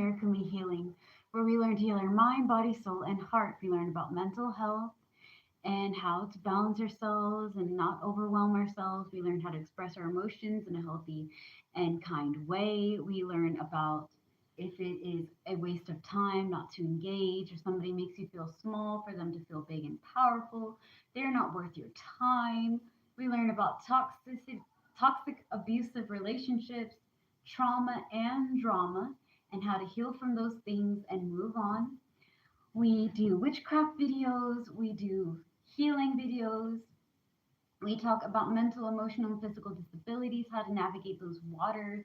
Marikuma Healing, where we learn to heal our mind, body, soul, and heart. We learn about mental health and how to balance ourselves and not overwhelm ourselves. We learn how to express our emotions in a healthy and kind way. We learn about if it is a waste of time not to engage, or somebody makes you feel small, for them to feel big and powerful. They're not worth your time. We learn about toxic abusive relationships, trauma and drama, and how to heal from those things and move on. We do witchcraft videos, we do healing videos, we talk about mental, emotional, and physical disabilities, how to navigate those waters.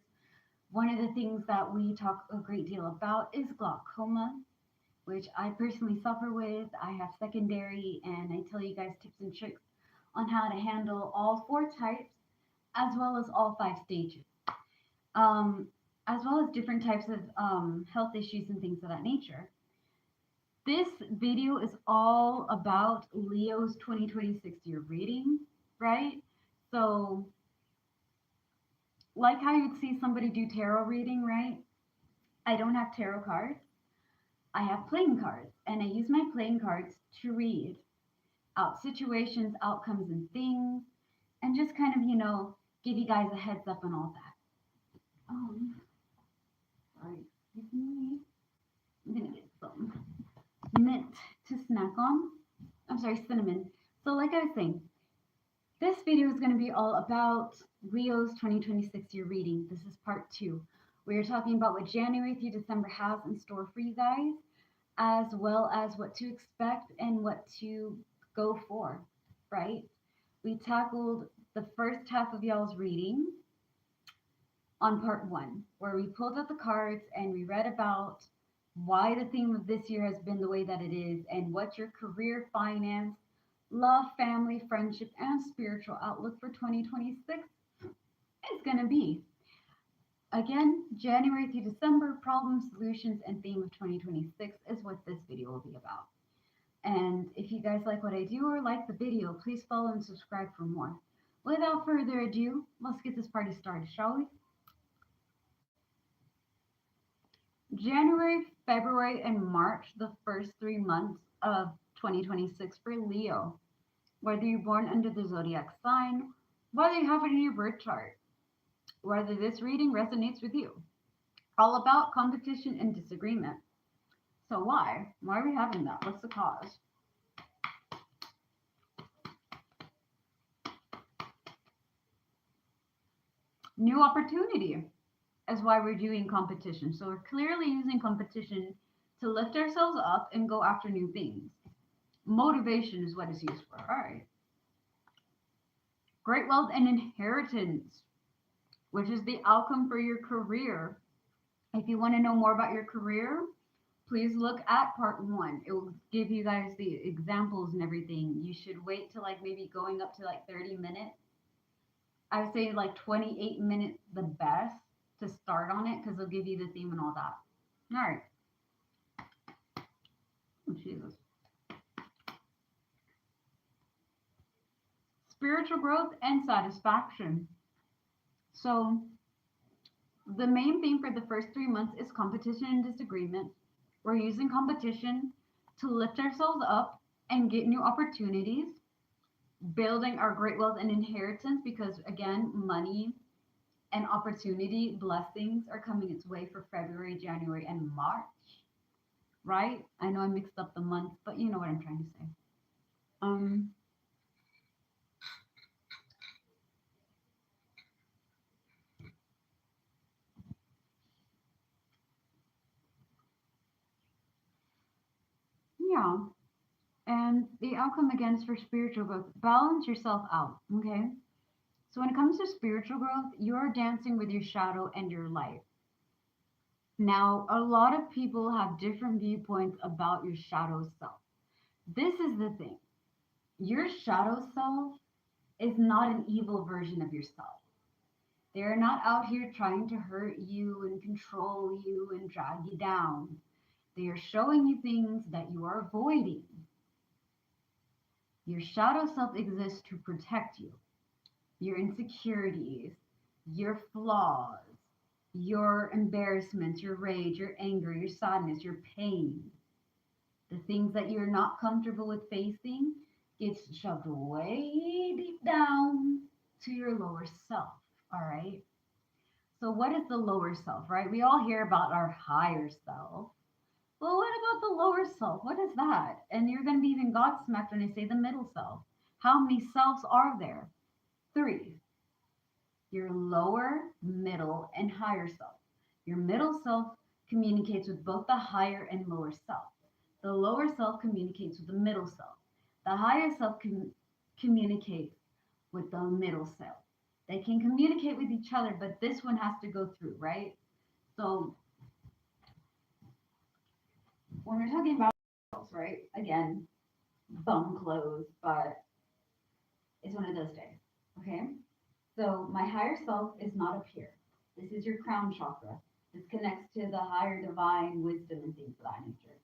One of the things that we talk a great deal about is glaucoma, which I personally suffer with. I have secondary, and I tell you guys tips and tricks on how to handle all four types, as well as all five stages, as well as different types of health issues and things of that nature. This video is all about Leo's 2026 year reading, right? So, like how you'd see somebody do tarot reading, right? I don't have tarot cards. I have playing cards, and I use my playing cards to read out situations, outcomes, and things, and just kind of, give you guys a heads up on all that. Sorry, excuse me. I'm gonna get some mint to snack on. I'm sorry, cinnamon. So, like I was saying, this video is going to be all about Leo's 2026 year reading. This is part two. We are talking about what January through December has in store for you guys, as well as what to expect and what to go for, right? We tackled the first half of y'all's reading on part one, where we pulled out the cards and we read about why the theme of this year has been the way that it is and what your career, finance, love, family, friendship, and spiritual outlook for 2026 is going to be. Again, January through December, problems, solutions, and theme of 2026 is what this video will be about. And if you guys like what I do or like the video, please follow and subscribe for more. Without further ado, let's get this party started, shall we? January, February, and March, the first 3 months of 2026 for Leo. Whether you're born under the zodiac sign, whether you have it in your birth chart, whether this reading resonates with you. All about competition and disagreement. So why? Why are we having that? What's the cause? New opportunity is why we're doing competition. So we're clearly using competition to lift ourselves up and go after new things. Motivation is what it's used for. All right. Great wealth and inheritance, which is the outcome for your career. If you want to know more about your career, please look at part one. It will give you guys the examples and everything. You should wait till like maybe going up to like 30 minutes. I would say like 28 minutes the best to start on it, because they'll give you the theme and all that. All right. Oh, Jesus. Spiritual growth and satisfaction. So the main theme for the first 3 months is competition and disagreement. We're using competition to lift ourselves up and get new opportunities, building our great wealth and inheritance, because again, money and opportunity, blessings are coming its way for February, January, and March, right? I know I mixed up the months, but you know what I'm trying to say. Yeah. And the outcome again is for spiritual growth. Balance yourself out, okay? So when it comes to spiritual growth, you're dancing with your shadow and your light. Now, a lot of people have different viewpoints about your shadow self. This is the thing. Your shadow self is not an evil version of yourself. They're not out here trying to hurt you and control you and drag you down. They are showing you things that you are avoiding. Your shadow self exists to protect you, your insecurities, your flaws. Your embarrassment, your rage, your anger, your sadness, your pain, the things that you're not comfortable with facing gets shoved way deep down to your lower self. All right. So, what is the lower self, right? We all hear about our higher self. Well, what about the lower self? What is that? And you're going to be even godsmacked when I say the middle self. How many selves are there? Three: your lower, middle, and higher self. Your middle self communicates with both the higher and lower self. The lower self communicates with the middle self. The higher self communicates with the middle self. They can communicate with each other, but this one has to go through, right? So when we're talking about selves, right? Again, bum clothes, but it's one of those days. Okay? So my higher self is not up here. This is your crown chakra. This connects to the higher divine wisdom and things of that nature.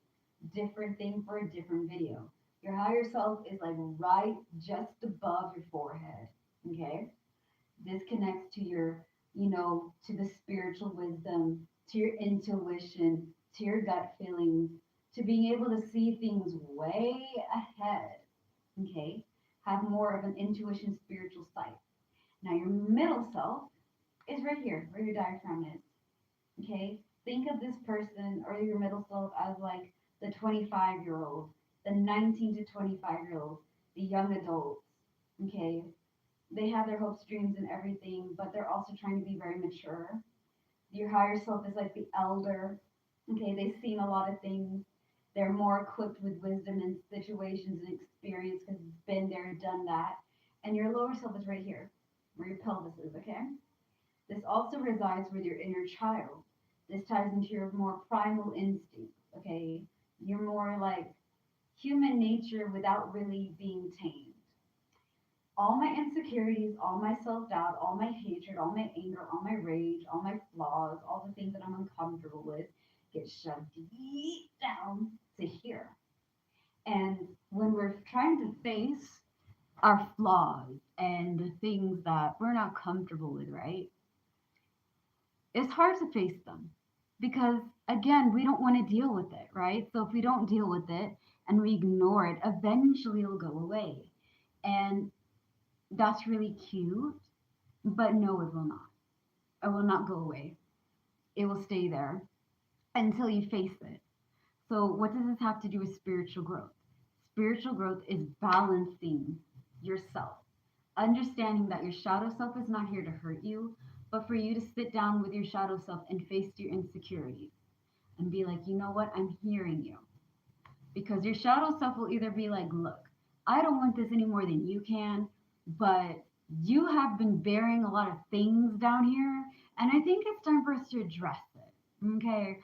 Different thing for a different video. Your higher self is like right just above your forehead. Okay? This connects to your, to the spiritual wisdom, to your intuition, to your gut feelings, to being able to see things way ahead. Okay? Have more of an intuition, spiritual sight. Now, your middle self is right here, where your diaphragm is. Okay? Think of this person or your middle self as like the 25-year-old, the 19 to 25-year-old, the young adults. Okay? They have their hopes, dreams, and everything, but they're also trying to be very mature. Your higher self is like the elder. Okay? They've seen a lot of things. They're more equipped with wisdom and situations and experience because it's been there, done that. And your lower self is right here, where your pelvis is, okay? This also resides with your inner child. This ties into your more primal instincts, okay? You're more like human nature without really being tamed. All my insecurities, all my self doubt, all my hatred, all my anger, all my rage, all my flaws, all the things that I'm uncomfortable with get shoved deep down to here. And when we're trying to face our flaws and the things that we're not comfortable with, right? It's hard to face them because, again, we don't want to deal with it, right? So if we don't deal with it and we ignore it, eventually it'll go away. And that's really cute, but no, it will not. It will not go away. It will stay there until you face it. So, what does this have to do with spiritual growth? Spiritual growth is balancing yourself, understanding that your shadow self is not here to hurt you, but for you to sit down with your shadow self and face your insecurities and be like, you know what, I'm hearing you. Because your shadow self will either be like, look, I don't want this any more than you can, but you have been bearing a lot of things down here, and I think it's time for us to address it. Okay.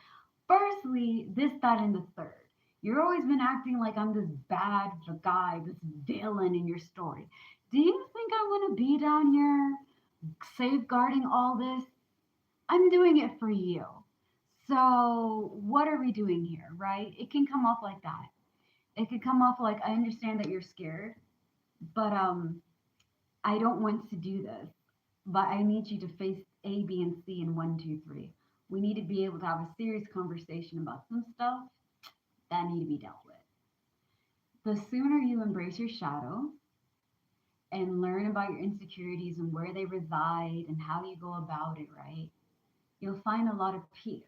Firstly, this, that, and the third. You've always been acting like I'm this bad guy, this villain in your story. Do you think I want to be down here safeguarding all this? I'm doing it for you. So, what are we doing here, right? It can come off like that. It could come off like, I understand that you're scared, but I don't want to do this. But I need you to face A, B, and C in one, two, three. We need to be able to have a serious conversation about some stuff that need to be dealt with. The sooner you embrace your shadow and learn about your insecurities and where they reside and how you go about it, right? You'll find a lot of peace.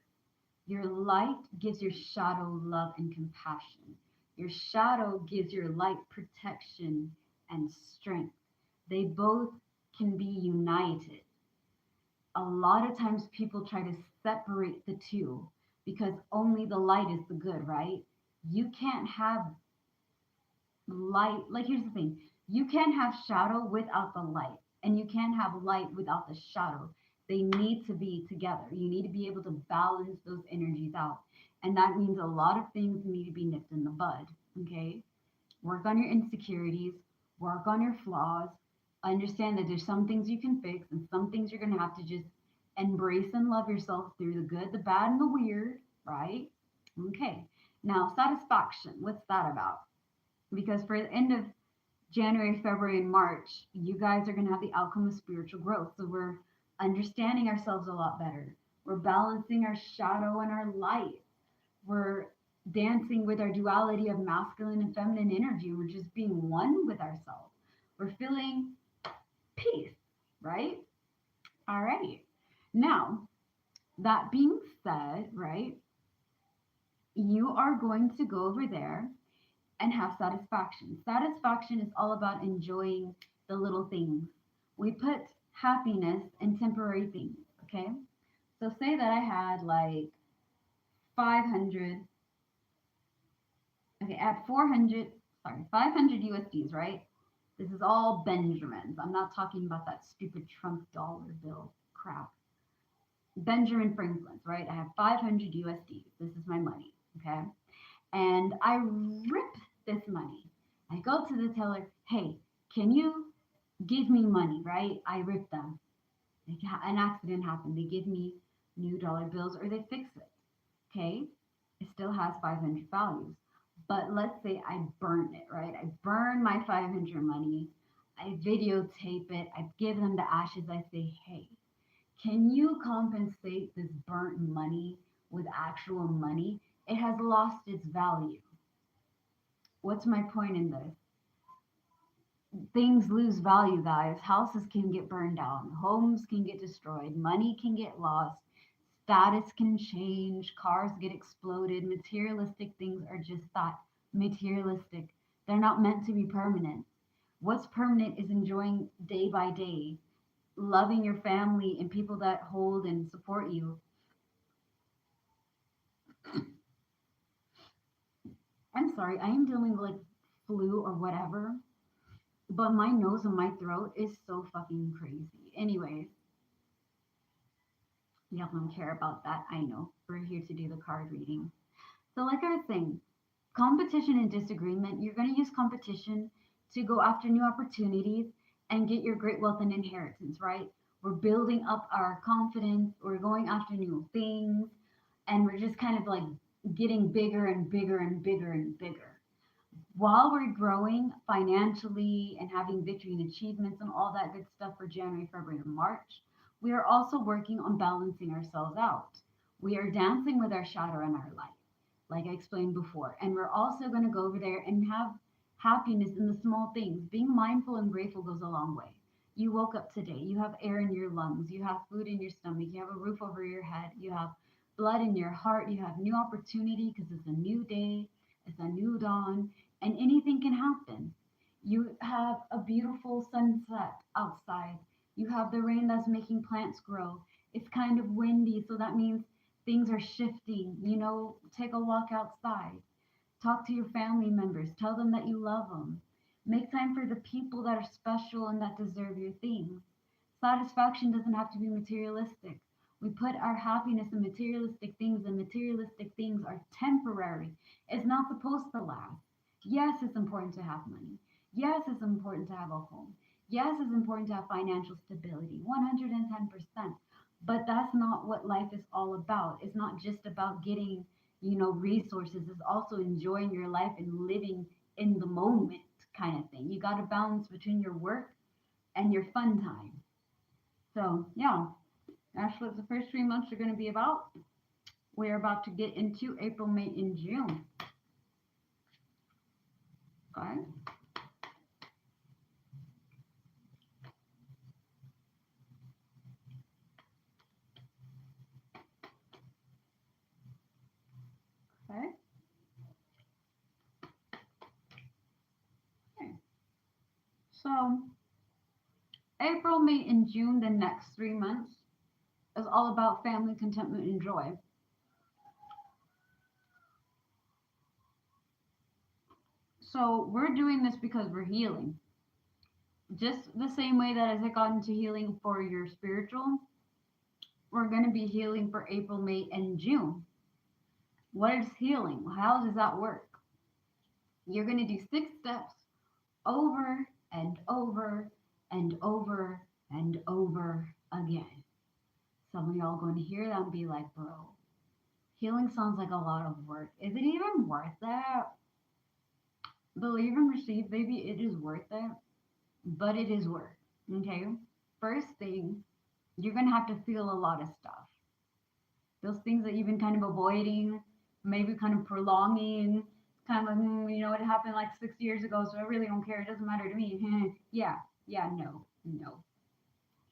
Your light gives your shadow love and compassion. Your shadow gives your light protection and strength. They both can be united. A lot of times people try to separate the two because only the light is the good, right? You can't have light. Like, here's the thing: you can't have shadow without the light, and you can't have light without the shadow. They need to be together. You need to be able to balance those energies out. And that means a lot of things need to be nipped in the bud. Okay. Work on your insecurities, work on your flaws, understand that there's some things you can fix and some things you're going to have to just embrace and love yourself through the good, the bad, and the weird, right? Okay. Now, satisfaction, what's that about? Because for the end of January, February, and March, you guys are going to have the outcome of spiritual growth. So we're understanding ourselves a lot better. We're balancing our shadow and our light. We're dancing with our duality of masculine and feminine energy. We're just being one with ourselves. We're feeling peace, right? All right. Now, that being said, right, you are going to go over there and have satisfaction. Satisfaction is all about enjoying the little things. We put happiness in temporary things, okay? So say that I had like 500, okay, at 400, sorry, 500 USDs, right? This is all Benjamins. I'm not talking about that stupid Trump dollar bill crap. Benjamin Franklin's, right? I have 500 USD. This is my money, okay? And I rip this money. I go to the teller, hey, can you give me money, right? I rip them. An accident happened. They give me new dollar bills or they fix it, okay? It still has 500 values. But let's say I burn it, right? I burn my 500 money. I videotape it. I give them the ashes. I say, hey, can you compensate this burnt money with actual money? It has lost its value. What's my point in this? Things lose value, guys. Houses can get burned down, homes can get destroyed, money can get lost, status can change, cars get exploded. Materialistic things are just that, materialistic. They're not meant to be permanent. What's permanent is enjoying day by day, loving your family and people that hold and support you. I'm sorry, I am dealing with like flu or whatever, but my nose and my throat is so fucking crazy. Anyways, y'all don't care about that. I know. We're here to do the card reading. So, like I was saying, competition and disagreement, you're going to use competition to go after new opportunities and get your great wealth and inheritance, right? We're building up our confidence, we're going after new things, and we're just kind of like getting bigger and bigger and bigger and bigger. While we're growing financially and having victory and achievements and all that good stuff for January, February, and March, we are also working on balancing ourselves out. We are dancing with our shadow and our light, like I explained before. And we're also going to go over there and have happiness in the small things. Being mindful and grateful goes a long way. You woke up today, you have air in your lungs, you have food in your stomach, you have a roof over your head, you have blood in your heart, you have new opportunity because it's a new day, it's a new dawn, and anything can happen. You have a beautiful sunset outside. You have the rain that's making plants grow. It's kind of windy, so that means things are shifting. Take a walk outside. Talk to your family members. Tell them that you love them. Make time for the people that are special and that deserve your things. Satisfaction doesn't have to be materialistic. We put our happiness in materialistic things, and materialistic things are temporary. It's not supposed to last. Yes, it's important to have money. Yes, it's important to have a home. Yes, it's important to have financial stability, 110%. But that's not what life is all about. It's not just about getting, resources. It's also enjoying your life and living in the moment kind of thing. You got to balance between your work and your fun time. So, yeah, that's what the first 3 months are going to be about. We're about to get into April, May, and June. Okay. Okay. Okay. So, April, May, and June, the next 3 months, is all about family, contentment, and joy. So, we're doing this because we're healing. Just the same way that as I got into healing for your spiritual, we're going to be healing for April, May, and June. What is healing? How does that work? You're going to do 6 steps over and over and over and over again. Some of y'all going to hear that and be like, bro, healing sounds like a lot of work. Is it even worth that? Believe and receive, baby, it is worth it, but it is work. Okay? First thing, you're going to have to feel a lot of stuff. Those things that you've been kind of avoiding, maybe kind of prolonging, kind of like, you know, it happened like 6 years ago, so I really don't care. It doesn't matter to me. Yeah, yeah, no, no.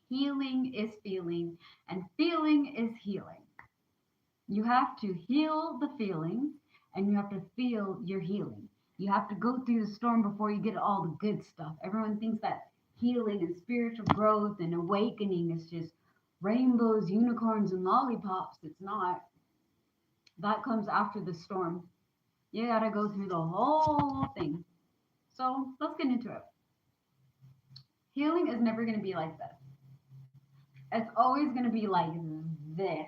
Healing is feeling, and feeling is healing. You have to heal the feelings, and you have to feel your healing. You have to go through the storm before you get all the good stuff. Everyone thinks that healing and spiritual growth and awakening is just rainbows, unicorns, and lollipops. It's not. That comes after the storm. You gotta go through the whole thing. So let's get into it. Healing is never gonna be like this. It's always gonna be like this.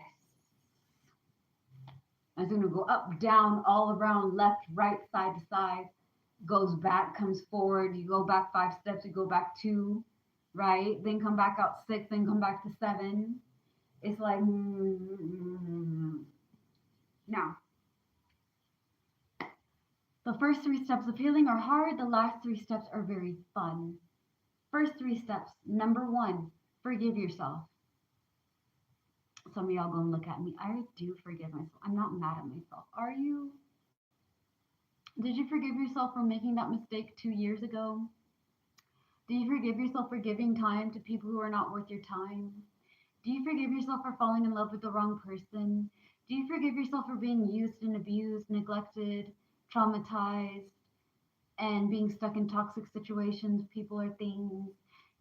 It's gonna go up, down, all around, left, right, side to side, goes back, comes forward. You go back 5 steps, you go back two, right? Then come back out six, then come back to seven. It's like, now, the first 3 steps of healing are hard. The last 3 steps are very fun. First 3 steps. Number one, forgive yourself. Some of y'all gonna look at me. I do forgive myself. I'm not mad at myself. Are you? Did you forgive yourself for making that mistake 2 years ago? Do you forgive yourself for giving time to people who are not worth your time? Do you forgive yourself for falling in love with the wrong person? Do you forgive yourself for being used and abused, neglected, traumatized, and being stuck in toxic situations, people, or things?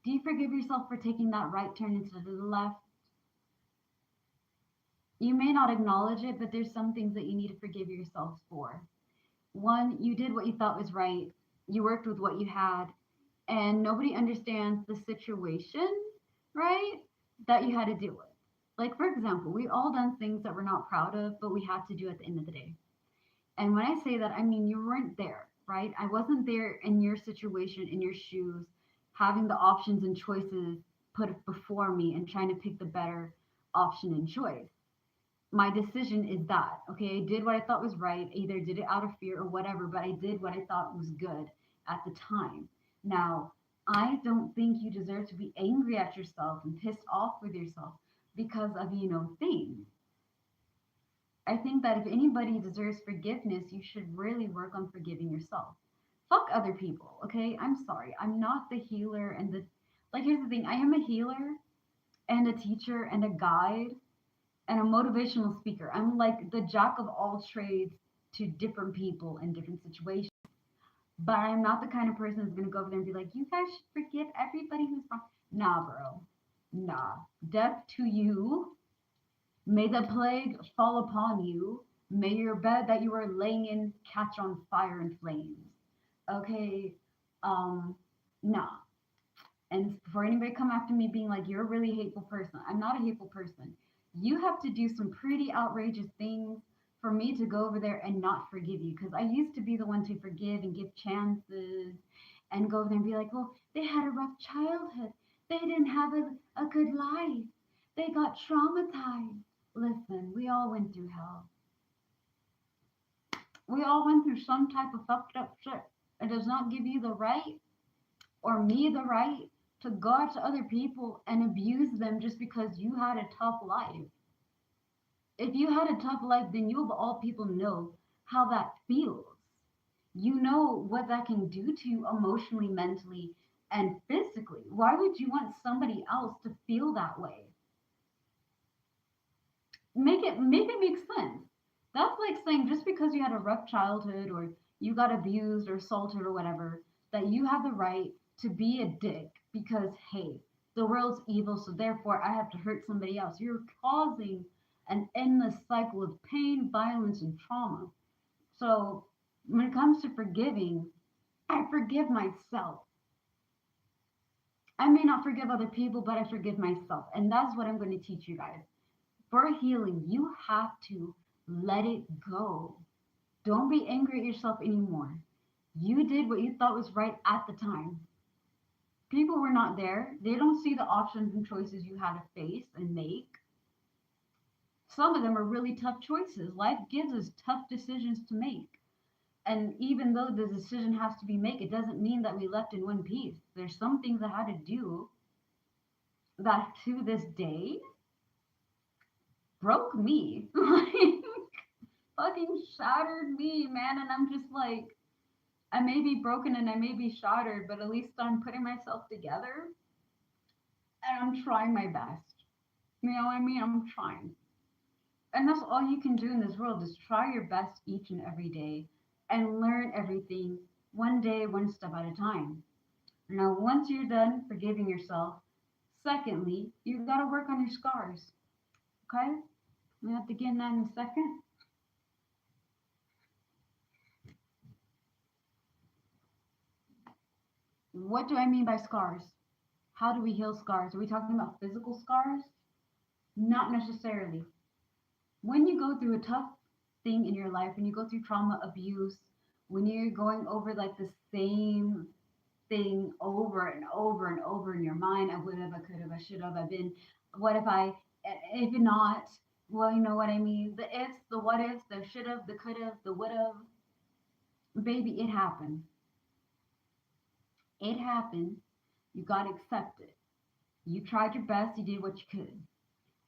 Do you forgive yourself for taking that right turn instead of the left? You may not acknowledge it, but there's some things that you need to forgive yourselves for. One, you did what you thought was right. You worked with what you had, and nobody understands the situation, right? That you had to deal with. Like, for example, we all done things that we're not proud of, but we had to do at the end of the day. And when I say that, I mean you weren't there, right? I wasn't there in your situation, in your shoes, having the options and choices put before me and trying to pick the better option and choice. My decision is that, okay, I did what I thought was right, either did it out of fear or whatever, but I did what I thought was good at the time. Now, I don't think you deserve to be angry at yourself and pissed off with yourself because of, things. I think that if anybody deserves forgiveness, you should really work on forgiving yourself. Fuck other people, okay? I'm sorry. I'm not the healer and the, like, here's the thing, I am a healer and a teacher and a guide and a motivational speaker. I'm like the jack of all trades to different people in different situations. But I'm not the kind of person who's gonna go over there and be like, you guys should forgive everybody who's wrong. Nah, bro. Nah. Death to you. May the plague fall upon you. May your bed that you are laying in catch on fire and flames. Okay. Um, nah. And for anybody come after me being like, you're a really hateful person, I'm not a hateful person. You have to do some pretty outrageous things for me to go over there and not forgive you. Because I used to be the one to forgive and give chances and go over there and be like, well, they had a rough childhood. They didn't have a good life. They got traumatized. Listen, we all went through hell. We all went through some type of fucked up shit. It does not give you the right or me the right to go out to other people and abuse them just because you had a tough life. If you had a tough life, then you of all people know how that feels. You know what that can do to you emotionally, mentally, and physically. Why would you want somebody else to feel that way? Make it make sense. That's like saying just because you had a rough childhood or you got abused or assaulted or whatever, that you have the right to be a dick because hey, the world's evil, so therefore I have to hurt somebody else. You're causing an endless cycle of pain, violence, and trauma. So when it comes to forgiving, I forgive myself. I may not forgive other people, but I forgive myself. And that's what I'm going to teach you guys. For healing, you have to let it go. Don't be angry at yourself anymore. You did what you thought was right at the time. People were not there. They don't see the options and choices you had to face and make. Some of them are really tough choices. Life gives us tough decisions to make. And even though the decision has to be made, it doesn't mean that we left in one piece. There's some things I had to do that to this day, broke me. Like, fucking shattered me, man. And I'm just like, I may be broken and I may be shattered, but at least I'm putting myself together and I'm trying my best. You know what I mean? I'm trying. And that's all you can do in this world is try your best each and every day and learn everything one day, one step at a time. Now, once you're done forgiving yourself, secondly, you got to work on your scars. Okay? We have to get in that in a second. What do I mean by scars? How do we heal scars? Are we talking about physical scars? Not necessarily. When you go through a tough thing in your life, when you go through trauma, abuse, when you're going over like the same thing over and over and over in your mind, I would have, I could have, I should have, I've been, what if I, if not, well, you know what I mean? The ifs, the what ifs, the should have, the could have, the would have. Baby, it happened. It happened. You got to accept it. You tried your best, you did what you could.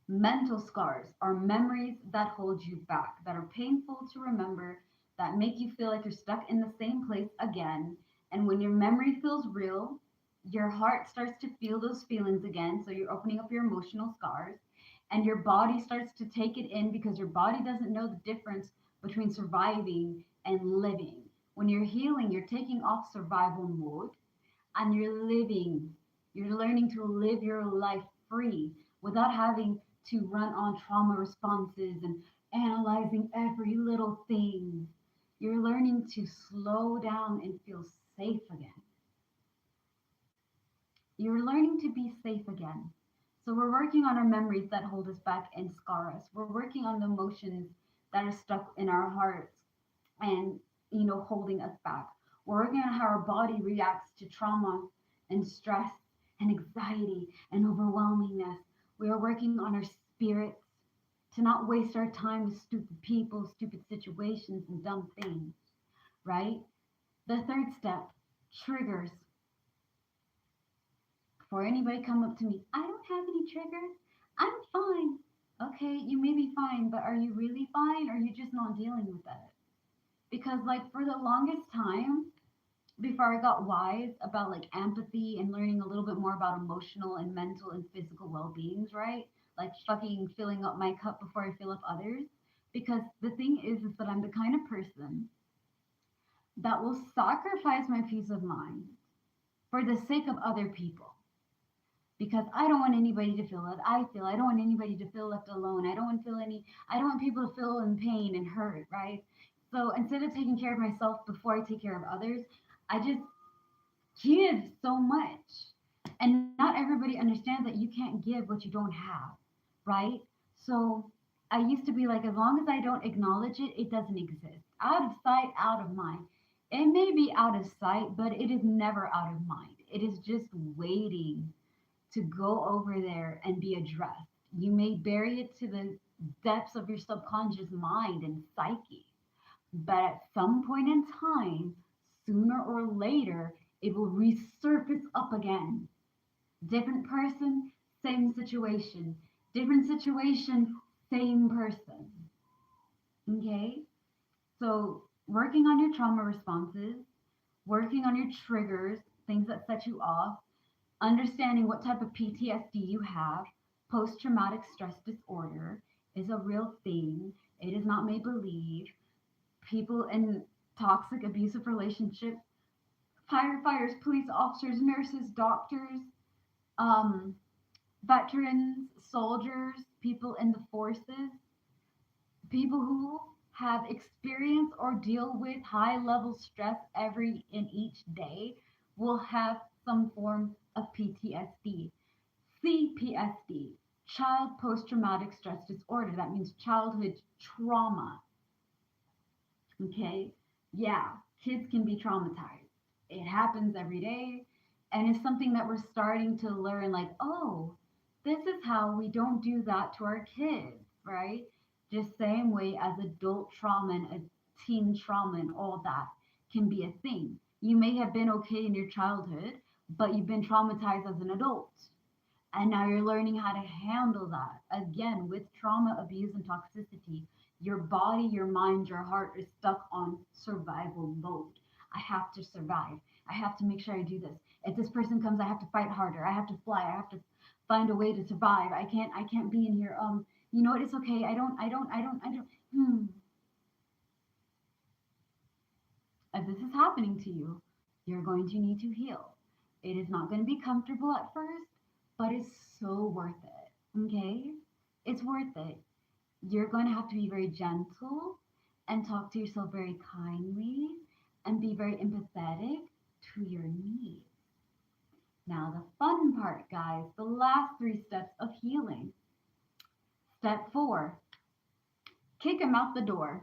Mental scars are memories that hold you back, that are painful to remember, that make you feel like you're stuck in the same place again. And when your memory feels real, your heart starts to feel those feelings again. So you're opening up your emotional scars, and your body starts to take it in because your body doesn't know the difference between surviving and living. When you're healing, you're taking off survival mode and you're living. You're learning to live your life free without having to run on trauma responses and analyzing every little thing. You're learning to slow down and feel safe again. You're learning to be safe again. So we're working on our memories that hold us back and scar us. We're working on the emotions that are stuck in our hearts and holding us back. We're working on how our body reacts to trauma and stress and anxiety and overwhelmingness. We are working on our spirits to not waste our time with stupid people, stupid situations, and dumb things, right? The third step, triggers. Before anybody come up to me, I don't have any triggers. I'm fine. Okay, you may be fine, but are you really fine or are you just not dealing with it? Because like for the longest time, before I got wise about like empathy and learning a little bit more about emotional and mental and physical well-beings, right? Like fucking filling up my cup before I fill up others. Because the thing is that I'm the kind of person that will sacrifice my peace of mind for the sake of other people. Because I don't want anybody to feel what I feel. I don't want anybody to feel left alone. I don't want people to feel in pain and hurt, right? So instead of taking care of myself before I take care of others, I just give so much. And not everybody understands that you can't give what you don't have, right? So I used to be like, as long as I don't acknowledge it, it doesn't exist. Out of sight, out of mind. It may be out of sight, but it is never out of mind. It is just waiting to go over there and be addressed. You may bury it to the depths of your subconscious mind and psyche, but at some point in time, sooner or later, it will resurface up again. Different person, same situation. Different situation, same person. Okay? So, working on your trauma responses, working on your triggers, things that set you off, understanding what type of PTSD you have, post traumatic stress disorder, is a real thing. It is not make believe. People in toxic, abusive relationships, firefighters, police officers, nurses, doctors, um, veterans, soldiers, people in the forces, people who have experienced or deal with high level stress every and each day will have some form of PTSD. CPSD, child post traumatic stress disorder. That means childhood trauma. Okay? Yeah, kids can be traumatized. It happens every day. And it's something that we're starting to learn like, oh, this is how we don't do that to our kids, right? Just same way as adult trauma and teen trauma and all that can be a thing. You may have been okay in your childhood, but you've been traumatized as an adult. And now you're learning how to handle that. Again, with trauma, abuse, and toxicity, your body, your mind, your heart is stuck on survival mode. I have to survive. I have to make sure I do this. If this person comes, I have to fight harder. I have to fly. I have to find a way to survive. I can't be in here. You know what? It's okay. I don't. If this is happening to you, you're going to need to heal. It is not going to be comfortable at first, but it's so worth it. Okay? It's worth it. You're going to have to be very gentle and talk to yourself very kindly and be very empathetic to your needs. Now, the fun part, guys, the last three steps of healing. Step four, kick him out the door,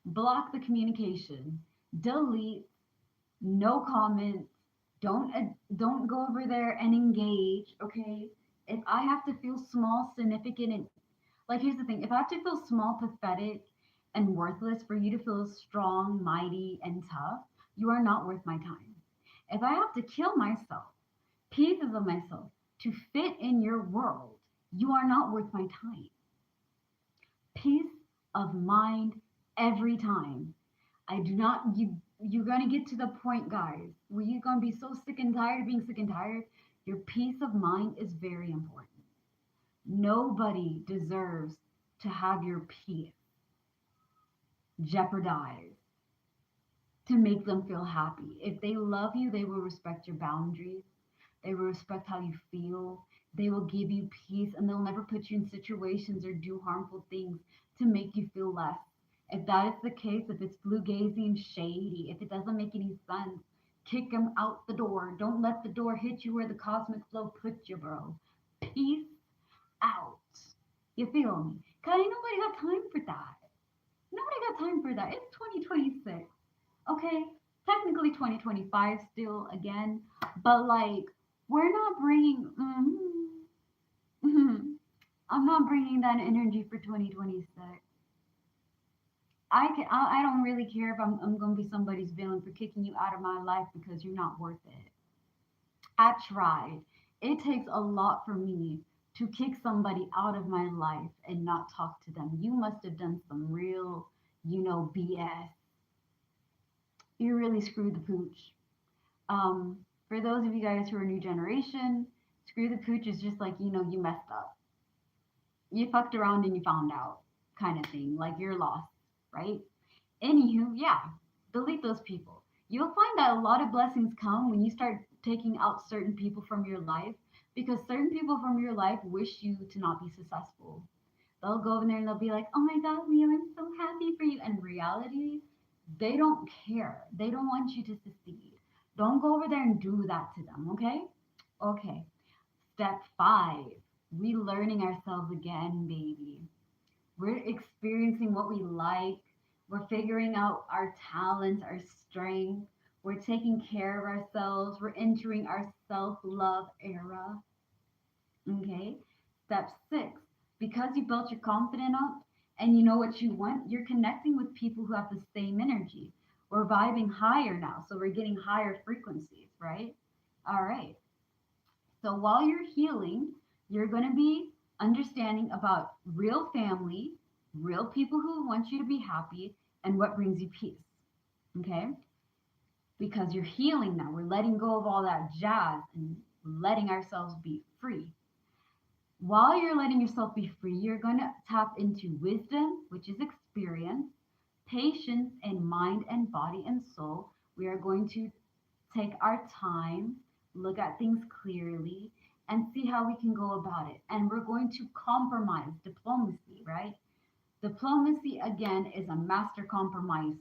block the communication, delete, no comments. Don't go over there and engage. Okay. If I have to feel small, significant, and like here's the thing: if I have to feel small, pathetic, and worthless for you to feel strong, mighty, and tough, you are not worth my time. If I have to kill myself, pieces of myself, to fit in your world, you are not worth my time. Peace of mind every time. I do not you're gonna get to the point, guys, where you're gonna be so sick and tired of being sick and tired. Your peace of mind is very important. Nobody deserves to have your peace jeopardized to make them feel happy. If they love you, they will respect your boundaries. They will respect how you feel. They will give you peace and they'll never put you in situations or do harmful things to make you feel less. If that is the case, if it's blue gazy and shady, if it doesn't make any sense, kick them out the door. Don't let the door hit you where the cosmic flow put you, bro. Peace out. You feel me? Cause ain't nobody got time for that. Nobody got time for that. It's 2026. Okay? Technically 2025 still again, but like we're not bringing I'm not bringing that energy for 2026. I don't really care if I'm going to be somebody's villain for kicking you out of my life because you're not worth it. I tried. It takes a lot for me to kick somebody out of my life and not talk to them. You must have done some real, BS. You really screwed the pooch. For those of you guys who are new generation, screw the pooch is just like, you messed up. You fucked around and you found out kind of thing. Like you're lost, right? Anywho, yeah, delete those people. You'll find that a lot of blessings come when you start taking out certain people from your life because certain people from your life wish you to not be successful. They'll go over there and they'll be like, oh my God, Leo, I'm so happy for you. And in reality, they don't care. They don't want you to succeed. Don't go over there and do that to them, okay? Okay. Step five, relearning ourselves again, baby. We're experiencing what we like. We're figuring out our talents, our strengths. We're taking care of ourselves. We're entering our self love era. Okay. Step six, because you built your confidence up and you know what you want, you're connecting with people who have the same energy. We're vibing higher now. So we're getting higher frequencies, right? All right. So while you're healing, you're going to be understanding about real family, real people who want you to be happy, and what brings you peace. Okay? Because you're healing now. We're letting go of all that jazz and letting ourselves be free. While you're letting yourself be free, you're going to tap into wisdom, which is experience, patience, and mind and body and soul. We are going to take our time, look at things clearly, and see how we can go about it. And we're going to compromise diplomacy, right? Diplomacy, again, is a master compromiser.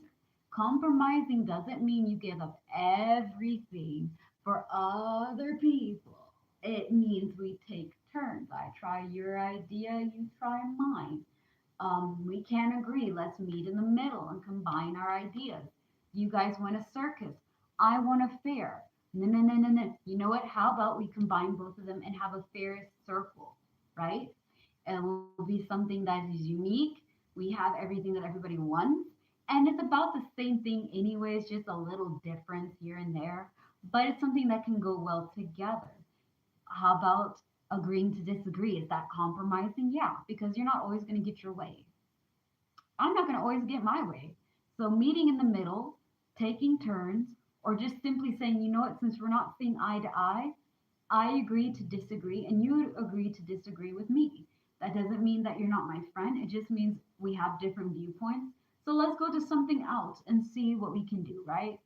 Compromising doesn't mean you give up everything for other people. It means we take turns. I try your idea, you try mine. We can't agree. Let's meet in the middle and combine our ideas. You guys want a circus. I want a fair. No, no, no, no, no. You know what? How about we combine both of them and have a Ferris circle, right? It will be something that is unique. We have everything that everybody wants. And it's about the same thing, anyways, just a little difference here and there. But it's something that can go well together. How about Agreeing to disagree, is that compromising? Yeah, because you're not always going to get your way. I'm not going to always get my way. So, meeting in the middle, taking turns, or just simply saying, you know what, since we're not seeing eye to eye, I agree to disagree, and you agree to disagree with me. That doesn't mean that you're not my friend. It just means we have different viewpoints. So, let's go to something else and see what we can do, right?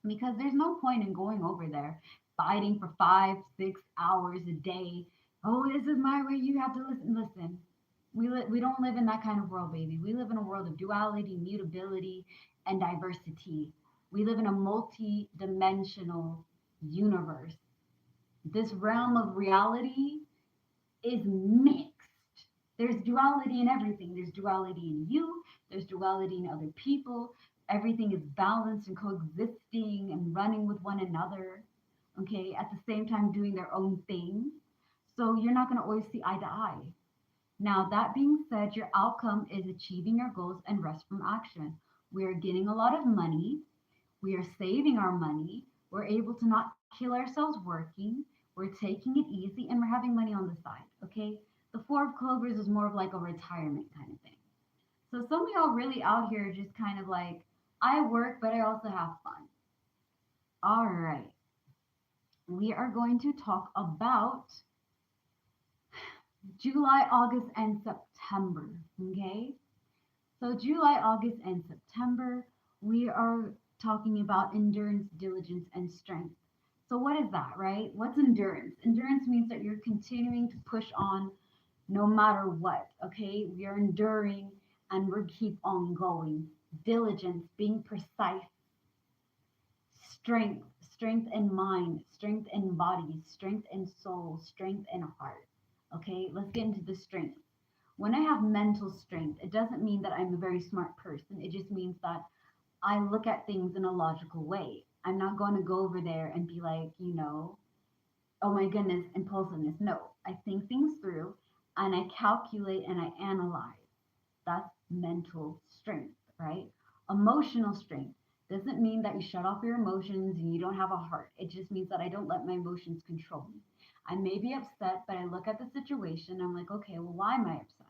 Because there's no point in going over there fighting for 5, 6 hours a day. Oh, this is my way. You have to listen. Listen. We don't live in that kind of world, baby. We live in a world of duality, mutability, and diversity. We live in a multi-dimensional universe. This realm of reality is mixed. There's duality in everything. There's duality in you, there's duality in other people. Everything is balanced and coexisting and running with one another, okay, at the same time doing their own thing. So you're not going to always see eye to eye. Now, that being said, your outcome is achieving your goals and rest from action. We are getting a lot of money. We are saving our money. We're able to not kill ourselves working. We're taking it easy and we're having money on the side. Okay. The Four of Clovers is more of like a retirement kind of thing. So some of y'all really out here just kind of like, I work, but I also have fun. All right. We are going to talk about July, August, and September. Okay. So July, August, and September, we are talking about endurance, diligence, and strength. So what is that, right? What's endurance? Endurance means that you're continuing to push on no matter what, okay? We are enduring and we keep on going. Diligence, being precise. Strength, strength in mind, strength in body, strength in soul, strength in heart. Okay, let's get into the strength. When I have mental strength, it doesn't mean that I'm a very smart person. It just means that I look at things in a logical way. I'm not going to go over there and be like, oh my goodness, impulsiveness. No, I think things through and I calculate and I analyze. That's mental strength, right? Emotional strength doesn't mean that you shut off your emotions and you don't have a heart. It just means that I don't let my emotions control me. I may be upset, but I look at the situation. I'm like, okay, well, why am I upset?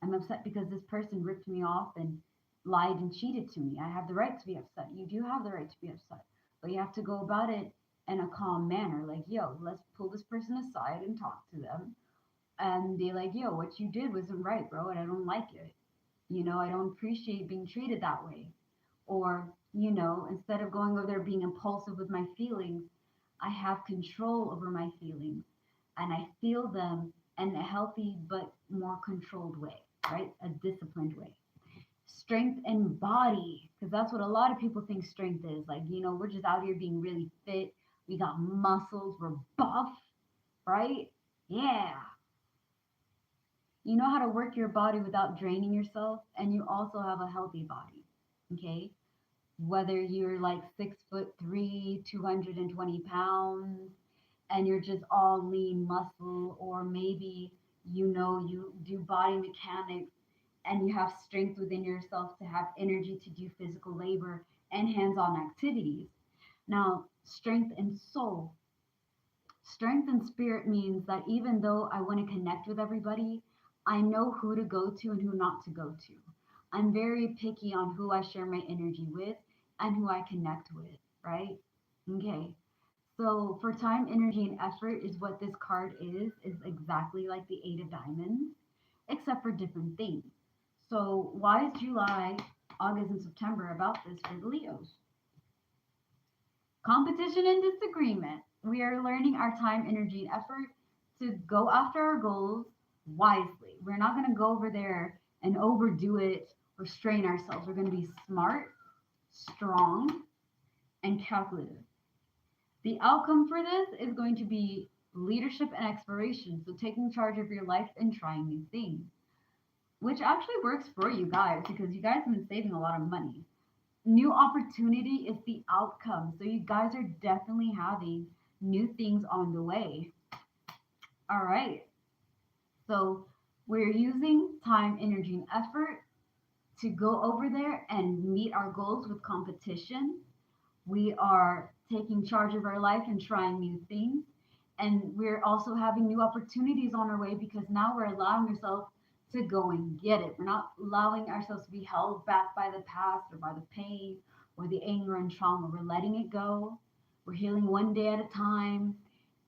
I'm upset because this person ripped me off and lied and cheated to me. I have the right to be upset. You do have the right to be upset, but you have to go about it in a calm manner. Like, yo, let's pull this person aside and talk to them and be like, yo, what you did wasn't right, bro, and I don't like it. I don't appreciate being treated that way. Or, instead of going over there being impulsive with my feelings, I have control over my feelings and I feel them in a healthy but more controlled way, right? A disciplined way. Strength and body, because that's what a lot of people think strength is. Like, we're just out here being really fit. We got muscles, we're buff, right? Yeah. You know how to work your body without draining yourself, and you also have a healthy body. Okay. Whether you're like 6'3", 220 pounds, and you're just all lean muscle, or maybe you do body mechanics and you have strength within yourself to have energy to do physical labor and hands-on activities. Now, strength and soul. Strength and spirit means that even though I want to connect with everybody, I know who to go to and who not to go to. I'm very picky on who I share my energy with and who I connect with, right? Okay. So for time, energy, and effort is what this card is exactly like the Eight of Diamonds, except for different things. So why is July, August, and September about this for the Leos? Competition and disagreement. We are learning our time, energy, and effort to go after our goals wisely. We're not going to go over there and overdo it or strain ourselves. We're going to be smart, strong, and calculative. The outcome for this is going to be leadership and exploration. So taking charge of your life and trying new things, which actually works for you guys because you guys have been saving a lot of money. New opportunity is the outcome. So you guys are definitely having new things on the way. All right. So we're using time, energy, and effort to go over there and meet our goals with competition. We are taking charge of our life and trying new things. And we're also having new opportunities on our way because now we're allowing ourselves to go and get it. We're not allowing ourselves to be held back by the past or by the pain or the anger and trauma. We're letting it go. We're healing one day at a time.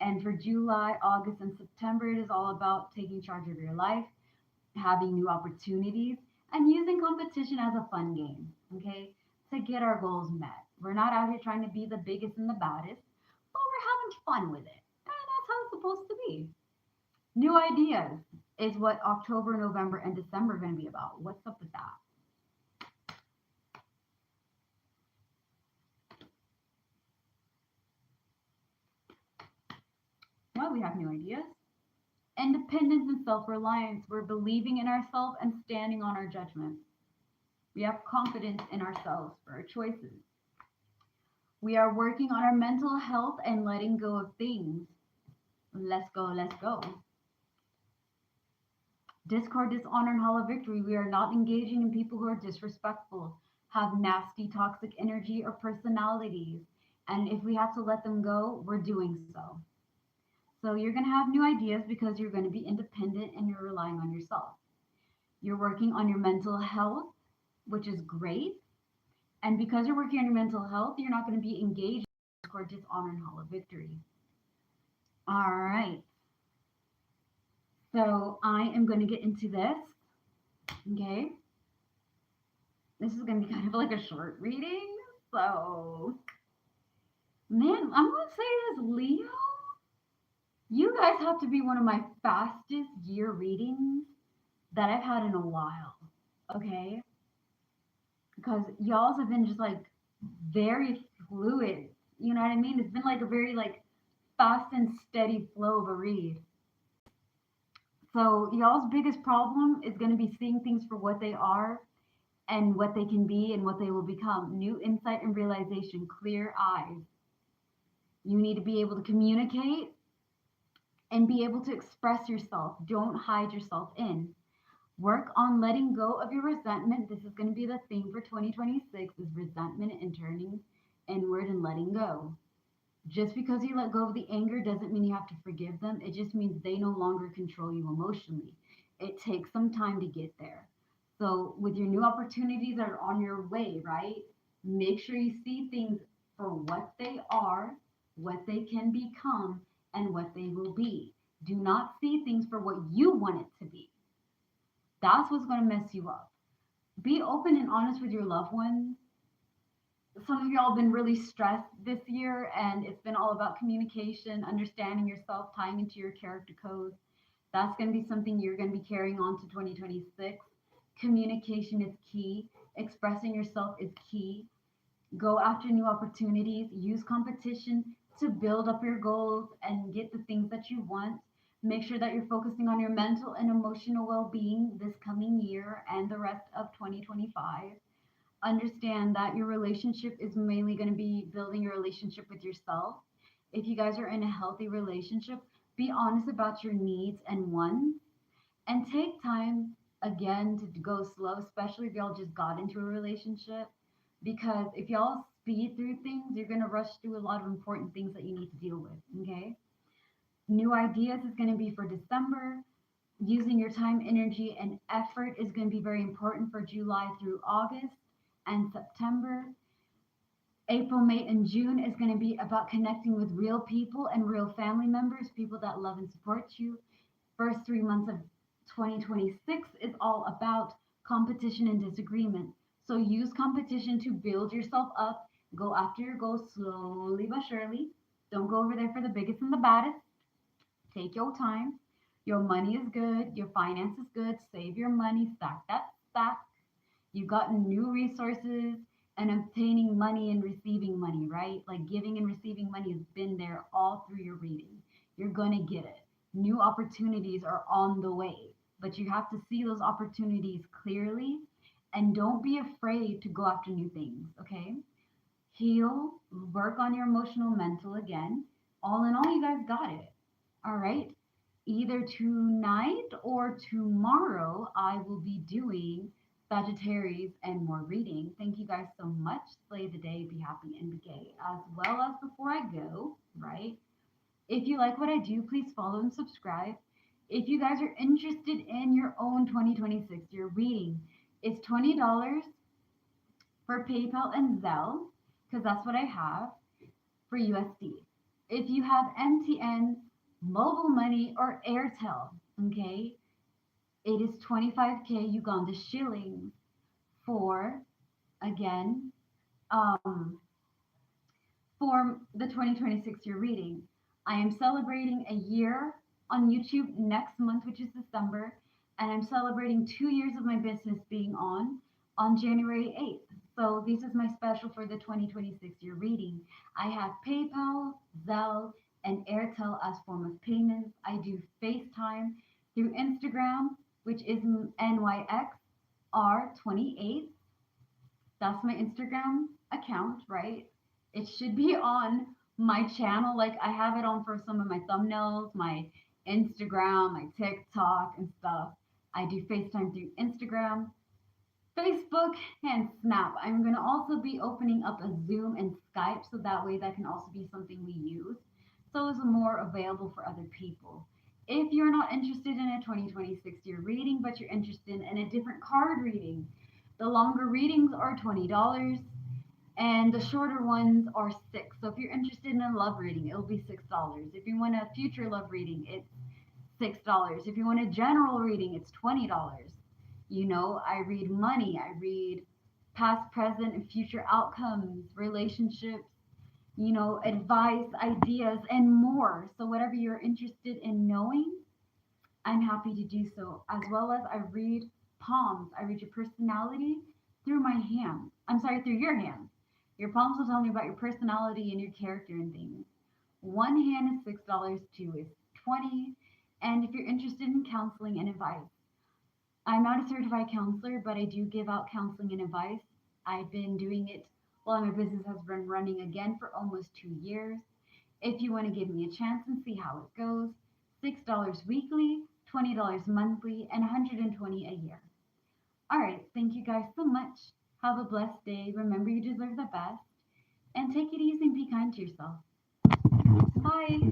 And for July, August, and September, it is all about taking charge of your life, having new opportunities, and using competition as a fun game, okay, to get our goals met. We're not out here trying to be the biggest and the baddest, but we're having fun with it. And that's how it's supposed to be. New ideas is what October, November, and December are going to be about. What's up with that? Well, we have new ideas. Independence and self reliance. We're believing in ourselves and standing on our judgment. We have confidence in ourselves for our choices. We are working on our mental health and letting go of things. Let's go, let's go. Discord, dishonor, and hollow victory. We are not engaging in people who are disrespectful, have nasty, toxic energy or personalities. And if we have to let them go, we're doing so. So you're going to have new ideas because you're going to be independent and you're relying on yourself. You're working on your mental health, which is great. And because you're working on your mental health, you're not going to be engaged in discord, dishonor, and hollow victory. All right. So I am going to get into this. Okay. This is going to be kind of like a short reading. So, man, I'm going to say this, Leo. You guys have to be one of my fastest year readings that I've had in a while. Okay. Because y'all's have been just like very fluid. You know what I mean? It's been like a very like fast and steady flow of a read. So y'all's biggest problem is going to be seeing things for what they are and what they can be and what they will become. New insight and realization, clear eyes. You need to be able to communicate and be able to express yourself. Don't hide yourself in. Work on letting go of your resentment. This is going to be the theme for 2026 is resentment and turning inward and letting go. Just because you let go of the anger doesn't mean you have to forgive them. It just means they no longer control you emotionally. It takes some time to get there. So, with your new opportunities that are on your way, right? Make sure you see things for what they are, what they can become, and what they will be. Do not see things for what you want it to be. That's what's going to mess you up. Be open and honest with your loved ones. Some of y'all have been really stressed this year, and it's been all about communication, understanding yourself, tying into your character codes. That's going to be something you're going to be carrying on to 2026. Communication is key, expressing yourself is key. Go after new opportunities, use competition to build up your goals and get the things that you want. Make sure that you're focusing on your mental and emotional well being this coming year and the rest of 2025. Understand that your relationship is mainly going to be building your relationship with yourself. If you guys are in a healthy relationship, be honest about your needs and wants and take time again to go slow, especially if y'all just got into a relationship. Because if y'all speed through things, you're going to rush through a lot of important things that you need to deal with. Okay. New ideas is going to be for December. Using your time, energy, and effort is going to be very important for July through August and September. April, May, and June is going to be about connecting with real people and real family members, people that love and support you. First 3 months of 2026 is all about competition and disagreement. So use competition to build yourself up. Go after your goals slowly but surely. Don't go over there for the biggest and the baddest. Take your time. Your money is good. Your finance is good. Save your money. Stack that stack. You've gotten new resources and obtaining money and receiving money, right? Like giving and receiving money has been there all through your reading. You're going to get it. New opportunities are on the way, but you have to see those opportunities clearly and don't be afraid to go after new things, okay? Heal, work on your emotional, mental again. All in all, you guys got it. All right. Either tonight or tomorrow, I will be doing Sagittarius and more reading. Thank you guys so much. Slay the day, be happy, and be gay. As well as before I go, right? If you like what I do, please follow and subscribe. If you guys are interested in your own 2026 year reading, it's $20 for PayPal and Zelle, because that's what I have for USD. If you have MTN, mobile money, or Airtel, okay, it is 25K Uganda shillings for, again, um, for the 2026 year reading. I am celebrating a year on YouTube next month, which is December, and I'm celebrating 2 years of my business being on January 8th. So this is my special for the 2026 year reading. I have PayPal, Zelle, and Airtel as form of payments. I do FaceTime through Instagram, which is NYXR28. That's my Instagram account, right? It should be on my channel. Like I have it on for some of my thumbnails, my Instagram, my TikTok, and stuff. I do FaceTime through Instagram, Facebook, and Snap. I'm going to also be opening up a Zoom and Skype so that way that can also be something we use. So it's more available for other people. If you're not interested in a 2026 year reading, but you're interested in a different card reading, the longer readings are $20 and the shorter ones are six. So if you're interested in a love reading, it'll be $6. If you want a future love reading, it's $6. If you want a general reading, it's $20. I read money, I read past, present, and future outcomes, relationships, advice, ideas, and more. So whatever you're interested in knowing, I'm happy to do so. As well as I read palms. I read your personality through my hands. I'm sorry, through your hands. Your palms will tell me about your personality and your character and things. One hand is $6, two is 20. And if you're interested in counseling and advice, I'm not a certified counselor, but I do give out counseling and advice. I've been doing it while my business has been running again for almost 2 years. If you want to give me a chance and see how it goes, $6 weekly, $20 monthly, and $120 a year. All right, thank you guys so much. Have a blessed day. Remember, you deserve the best. And take it easy and be kind to yourself. Bye.